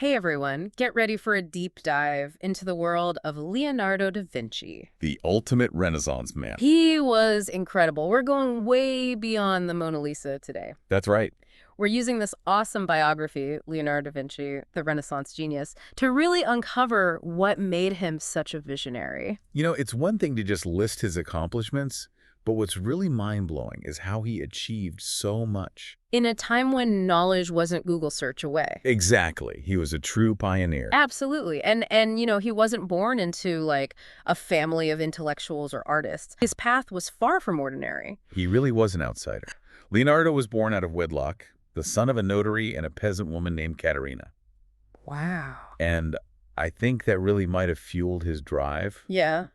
Hey everyone, get ready for a deep dive into the world of Leonardo da Vinci. The ultimate Renaissance man. He was incredible. We're going way beyond the Mona Lisa today. That's right. We're using this awesome biography, Leonardo da Vinci, the Renaissance genius, to really uncover what made him such a visionary. You know, it's one thing to just list his accomplishments, but what's really mind-blowing is how he achieved so much. In a time when knowledge wasn't Google search away. Exactly. He was a true pioneer. Absolutely. And he wasn't born into like a family of intellectuals or artists. His path was far from ordinary. He really was an outsider. Leonardo was born out of wedlock, the son of a notary and a peasant woman named Caterina. Wow. And I think that really might have fueled his drive. Yeah.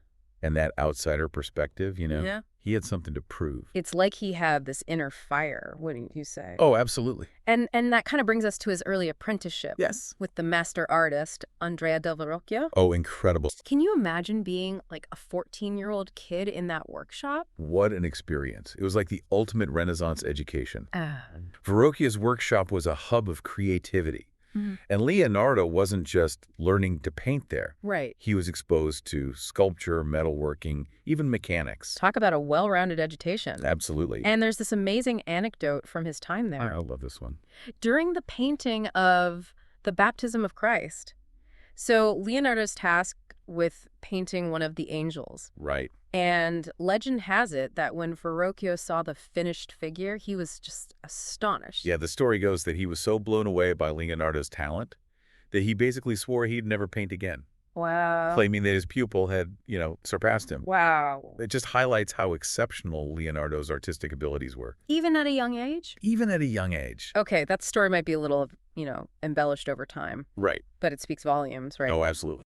And that outsider perspective, Yeah. He had something to prove. It's like he had this inner fire, wouldn't you say? Oh, absolutely. And that kind of brings us to his early apprenticeship. Yes. With the master artist, Andrea del Verrocchio. Oh, incredible. Can you imagine being like a 14-year-old kid in that workshop? What an experience. It was like the ultimate Renaissance education. Ah. Verrocchio's workshop was a hub of creativity. And Leonardo wasn't just learning to paint there. Right. He was exposed to sculpture, metalworking, even mechanics. Talk about a well-rounded education. Absolutely. And there's this amazing anecdote from his time there. I love this one. During the painting of the baptism of Christ. So Leonardo's tasked with painting one of the angels. Right. And legend has it that when Verrocchio saw the finished figure, he was just astonished. Yeah, the story goes that he was so blown away by Leonardo's talent that he basically swore he'd never paint again. Wow. Claiming that his pupil had, surpassed him. Wow. It just highlights how exceptional Leonardo's artistic abilities were. Even at a young age? Even at a young age. Okay, that story might be a little, embellished over time. Right. But it speaks volumes, right? Oh, absolutely.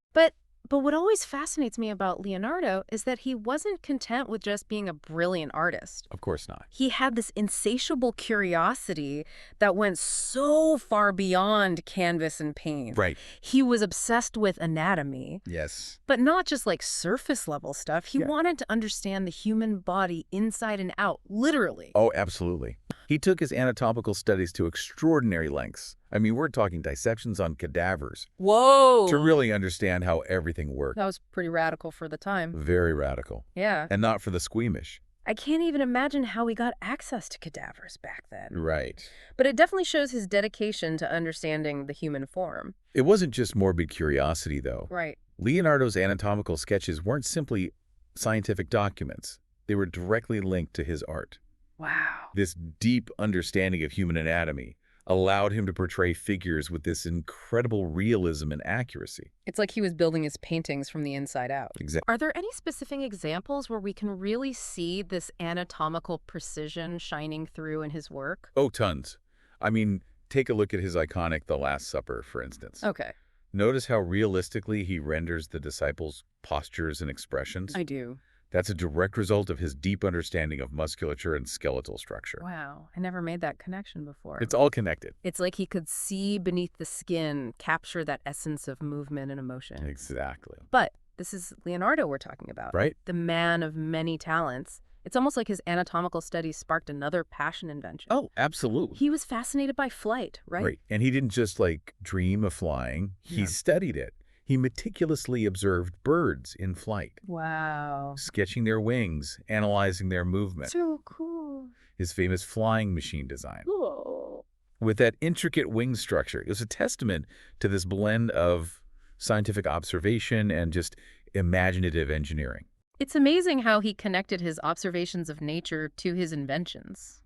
But what always fascinates me about Leonardo is that he wasn't content with just being a brilliant artist. Of course not. He had this insatiable curiosity that went so far beyond canvas and paint. Right. He was obsessed with anatomy. Yes. But not just like surface level stuff. He wanted to understand the human body inside and out, literally. Oh, absolutely. He took his anatomical studies to extraordinary lengths. I mean, we're talking dissections on cadavers. Whoa! To really understand how everything worked. That was pretty radical for the time. Very radical. Yeah. And not for the squeamish. I can't even imagine how he got access to cadavers back then. Right. But it definitely shows his dedication to understanding the human form. It wasn't just morbid curiosity, though. Right. Leonardo's anatomical sketches weren't simply scientific documents. They were directly linked to his art. Wow. This deep understanding of human anatomy allowed him to portray figures with this incredible realism and accuracy. It's like he was building his paintings from the inside out. Exactly. Are there any specific examples where we can really see this anatomical precision shining through in his work? Oh, tons. I mean, take a look at his iconic The Last Supper, for instance. Okay. Notice how realistically he renders the disciples' postures and expressions? I do. That's a direct result of his deep understanding of musculature and skeletal structure. Wow. I never made that connection before. It's all connected. It's like he could see beneath the skin, capture that essence of movement and emotion. Exactly. But this is Leonardo we're talking about. Right? The man of many talents. It's almost like his anatomical studies sparked another passion invention. Oh, absolutely. He was fascinated by flight, right? Right. And he didn't just, dream of flying. He studied it. He meticulously observed birds in flight. Wow. Sketching their wings, analyzing their movement. So cool. His famous flying machine design. Cool. With that intricate wing structure, it was a testament to this blend of scientific observation and just imaginative engineering. It's amazing how he connected his observations of nature to his inventions.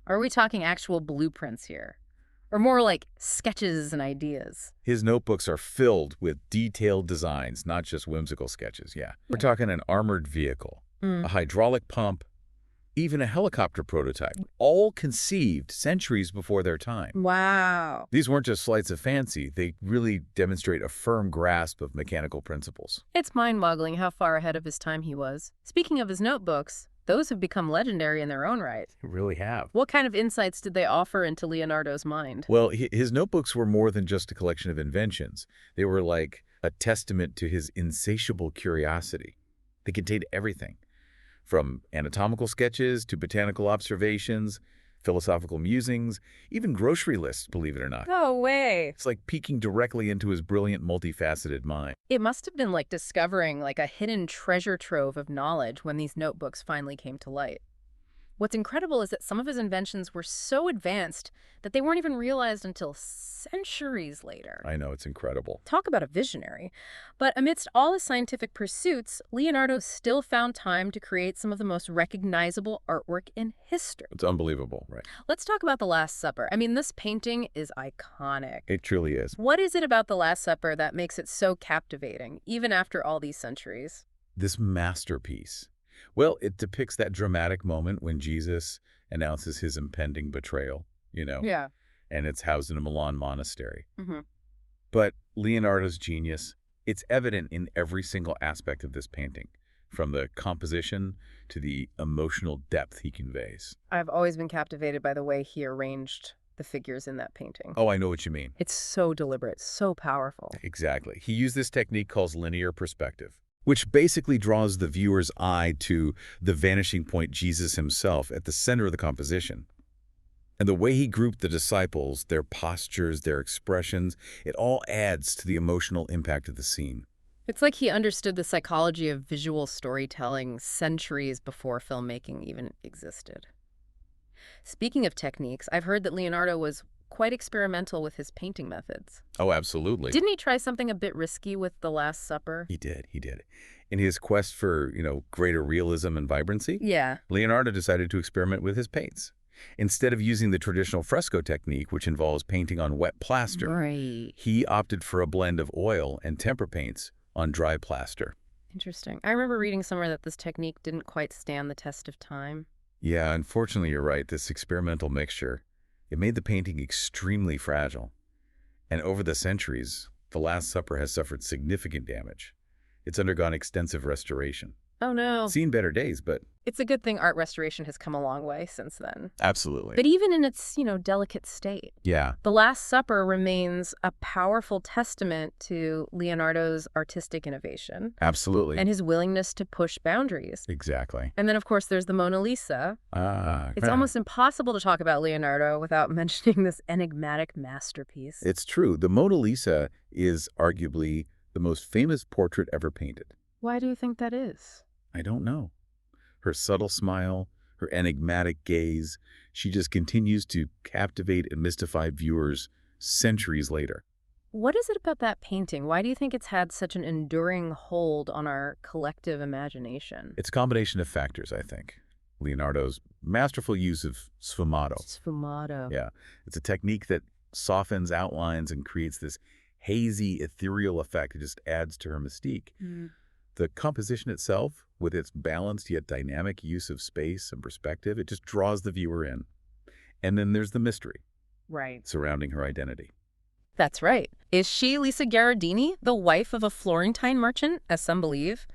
Are we talking actual blueprints here? Or more like sketches and ideas? His notebooks are filled with detailed designs, not just whimsical sketches, We're talking an armored vehicle, a hydraulic pump, even a helicopter prototype, all conceived centuries before their time. Wow. These weren't just sleights of fancy. They really demonstrate a firm grasp of mechanical principles. It's mind-boggling how far ahead of his time he was. Speaking of his notebooks, those have become legendary in their own right. They really have. What kind of insights did they offer into Leonardo's mind? Well, his notebooks were more than just a collection of inventions. They were like a testament to his insatiable curiosity. They contained everything, from anatomical sketches to botanical observations. philosophical musings, even grocery lists, believe it or not. No way. It's like peeking directly into his brilliant, multifaceted mind. It must have been like discovering like a hidden treasure trove of knowledge when these notebooks finally came to light. What's incredible is that some of his inventions were so advanced that they weren't even realized until centuries later. I know, it's incredible. Talk about a visionary. But amidst all his scientific pursuits, Leonardo still found time to create some of the most recognizable artwork in history. It's unbelievable, right? Let's talk about The Last Supper. I mean, this painting is iconic. It truly is. What is it about The Last Supper that makes it so captivating, even after all these centuries? This masterpiece. Well, it depicts that dramatic moment when Jesus announces his impending betrayal, Yeah. and it's housed in a Milan monastery. Mm-hmm. But Leonardo's genius, it's evident in every single aspect of this painting, from the composition to the emotional depth he conveys. I've always been captivated by the way he arranged the figures in that painting. Oh, I know what you mean. It's so deliberate, so powerful. Exactly. He used this technique called linear perspective, which basically draws the viewer's eye to the vanishing point Jesus himself at the center of the composition. And the way he grouped the disciples, their postures, their expressions, it all adds to the emotional impact of the scene. It's like he understood the psychology of visual storytelling centuries before filmmaking even existed. Speaking of techniques, I've heard that Leonardo was quite experimental with his painting methods. Oh, absolutely. Didn't he try something a bit risky with The Last Supper? He did. In his quest for, greater realism and vibrancy, Yeah. Leonardo decided to experiment with his paints. Instead of using the traditional fresco technique, which involves painting on wet plaster, Right. he opted for a blend of oil and tempera paints on dry plaster. Interesting. I remember reading somewhere that this technique didn't quite stand the test of time. Yeah, unfortunately, you're right. This experimental mixture, it made the painting extremely fragile. And over the centuries, The Last Supper has suffered significant damage. It's undergone extensive restoration. Oh, no. Seen better days, but... It's a good thing art restoration has come a long way since then. Absolutely. But even in its, delicate state, Yeah. The Last Supper remains a powerful testament to Leonardo's artistic innovation Absolutely. and his willingness to push boundaries. Exactly. And then, of course, there's the Mona Lisa. It's right. almost impossible to talk about Leonardo without mentioning this enigmatic masterpiece. It's true. The Mona Lisa is arguably the most famous portrait ever painted. Why do you think that is? I don't know. Her subtle smile, her enigmatic gaze, she just continues to captivate and mystify viewers centuries later. What is it about that painting? Why do you think it's had such an enduring hold on our collective imagination? It's a combination of factors, I think. Leonardo's masterful use of sfumato. Sfumato. Yeah, it's a technique that softens outlines and creates this hazy, ethereal effect. It just adds to her mystique. The composition itself, with its balanced yet dynamic use of space and perspective, it just draws the viewer in. And then there's the mystery Right. surrounding her identity. That's right. Is she, Lisa Gherardini, the wife of a Florentine merchant, as some believe?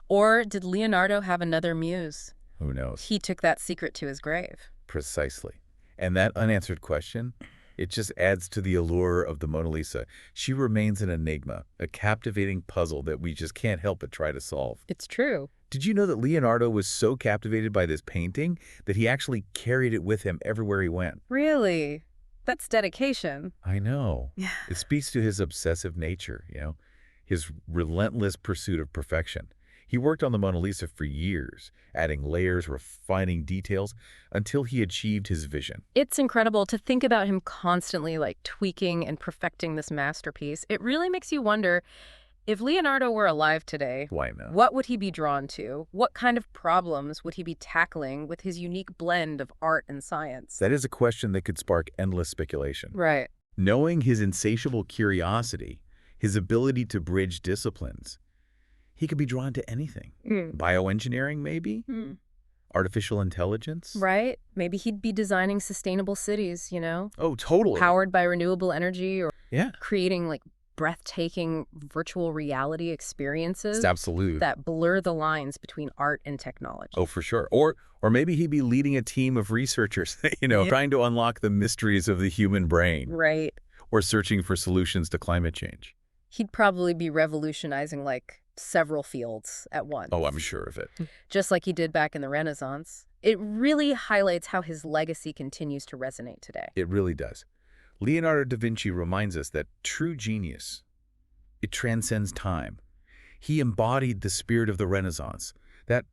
Or did Leonardo have another muse? Who knows? He took that secret to his grave. Precisely. And that unanswered question, it just adds to the allure of the Mona Lisa. She remains an enigma, a captivating puzzle that we just can't help but try to solve. It's true. Did you know that Leonardo was so captivated by this painting that he actually carried it with him everywhere he went? Really? That's dedication. I know. Yeah. It speaks to his obsessive nature, his relentless pursuit of perfection. He worked on the Mona Lisa for years, adding layers, refining details, until he achieved his vision. It's incredible to think about him constantly tweaking and perfecting this masterpiece. It really makes you wonder, if Leonardo were alive today, Why not? what would he be drawn to? What kind of problems would he be tackling with his unique blend of art and science? That is a question that could spark endless speculation. Right. Knowing his insatiable curiosity, his ability to bridge disciplines, he could be drawn to anything. Bioengineering, maybe? Artificial intelligence? Right? Maybe he'd be designing sustainable cities, Oh, totally. powered by renewable energy, or Yeah. creating breathtaking virtual reality experiences Absolutely. that blur the lines between art and technology. Oh, for sure. Or maybe he'd be leading a team of researchers, trying to unlock the mysteries of the human brain. Right. Or searching for solutions to climate change. He'd probably be revolutionizing several fields at once. Oh, I'm sure of it. Just like he did back in the Renaissance. It really highlights how his legacy continues to resonate today. It really does. Leonardo da Vinci reminds us that true genius, it transcends time. He embodied the spirit of the Renaissance, that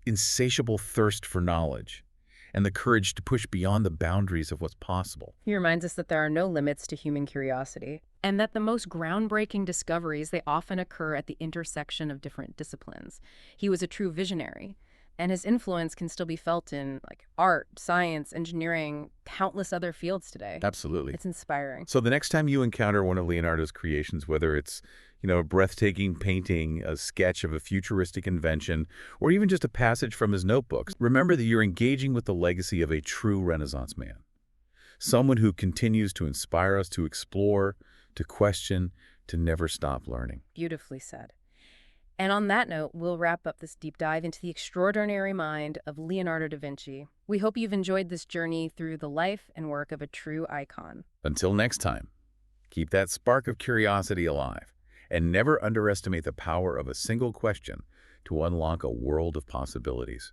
insatiable thirst for knowledge, and the courage to push beyond the boundaries of what's possible. He reminds us that there are no limits to human curiosity, and that the most groundbreaking discoveries, they often occur at the intersection of different disciplines. He was a true visionary, and his influence can still be felt in art, science, engineering, countless other fields today. Absolutely. It's inspiring. So the next time you encounter one of Leonardo's creations, whether it's, a breathtaking painting, a sketch of a futuristic invention, or even just a passage from his notebooks, remember that you're engaging with the legacy of a true Renaissance man. Someone who continues to inspire us to explore, to question, to never stop learning. Beautifully said. And on that note, we'll wrap up this deep dive into the extraordinary mind of Leonardo da Vinci. We hope you've enjoyed this journey through the life and work of a true icon. Until next time, keep that spark of curiosity alive, and never underestimate the power of a single question to unlock a world of possibilities.